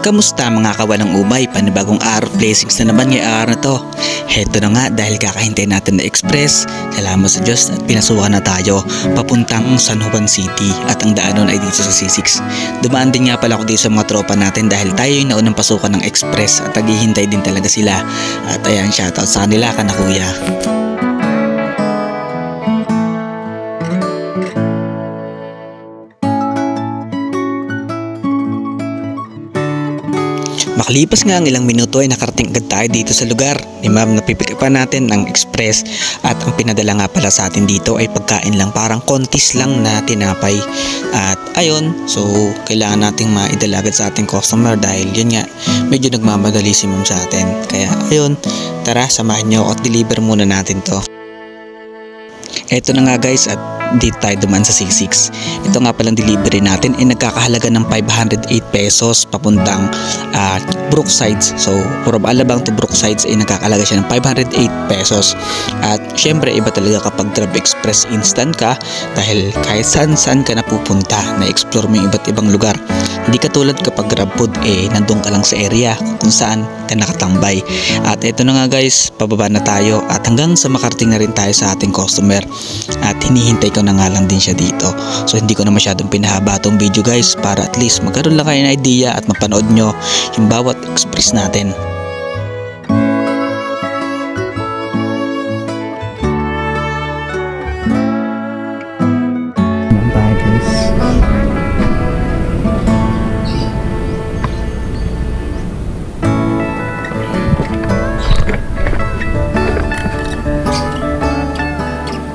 Kamusta mga kawalang umay, panibagong araw blessings na naman ngayong araw na to. Heto na nga dahil kakahintay natin na express, salamat sa Diyos at pinasukan na tayo papuntang San Juan City at ang daanon ay dito sa C6. Dumaan din nga pala ako dito sa mga tropa natin dahil tayo yung naunang pasukan ng express at naghihintay din talaga sila. At ayan, shoutout sa kanila kana kuya. Makalipas nga ang ilang minuto ay nakarating agad tayo dito sa lugar ni ma'am. Napipick pa natin ng express at ang pinadala nga pala sa atin dito ay pagkain lang, parang kontis lang na tinapay. At ayun, so kailangan nating maidala agad sa ating customer dahil yun nga medyo nagmamadali si ma'am sa atin. Kaya ayun, tara samahan nyo at deliver muna natin to. Eto na nga guys at dito tayo dumaan sa C6. Ito nga palang delivery natin ay nagkakahalaga ng 508 pesos papuntang Brooksides. So from Alabang to Brooksides ay nagkakahalaga siya ng 508 pesos. At syempre iba talaga kapag Grab Express instant ka dahil kahit saan ka napupunta na explore mo yung iba't ibang lugar. Hindi katulad kapag Grab Food nandun ka lang sa area kung saan ka nakatambay. At ito na nga guys, pababa na tayo at hanggang sa makarating na rin tayo sa ating customer. At hinihintay ko na nga lang din siya dito. So hindi ko na masyadong pinahaba itong video guys para at least magkaroon lang kayo ng idea at mapanood nyo yung bawat express natin. Bye guys.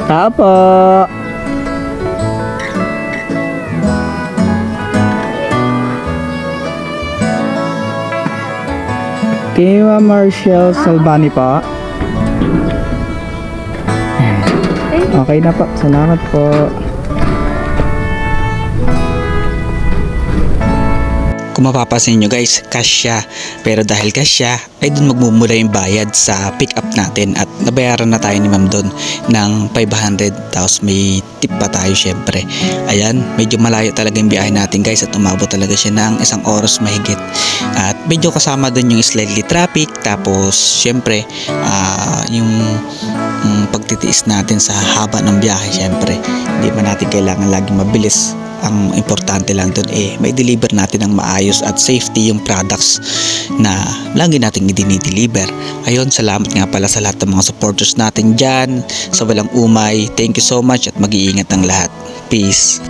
Tapo. Kiwa Marshall Salbani po. Okay na po. Salamat po. Kung mapapansin nyo guys, cash siya. Pero dahil cash siya, ay dun magmumula yung bayad sa pick up natin. At nabayaran na tayo ni ma'am dun ng 500. Tapos may tip pa tayo syempre. Ayan, medyo malayo talaga yung biyahe natin guys. At umabot talaga siya ng 1 oras mahigit. At medyo kasama dun yung slightly traffic. Tapos syempre, yung pagtitiis natin sa haba ng biyahe syempre. Hindi pa natin kailangan laging mabilis. Ang importante lang dun may deliver natin ng maayos at safety yung products na lagi natin i-deliver. Ayun, salamat nga pala sa lahat ng mga supporters natin dyan sa walang umay. Thank you so much at mag-iingat ang lahat. Peace.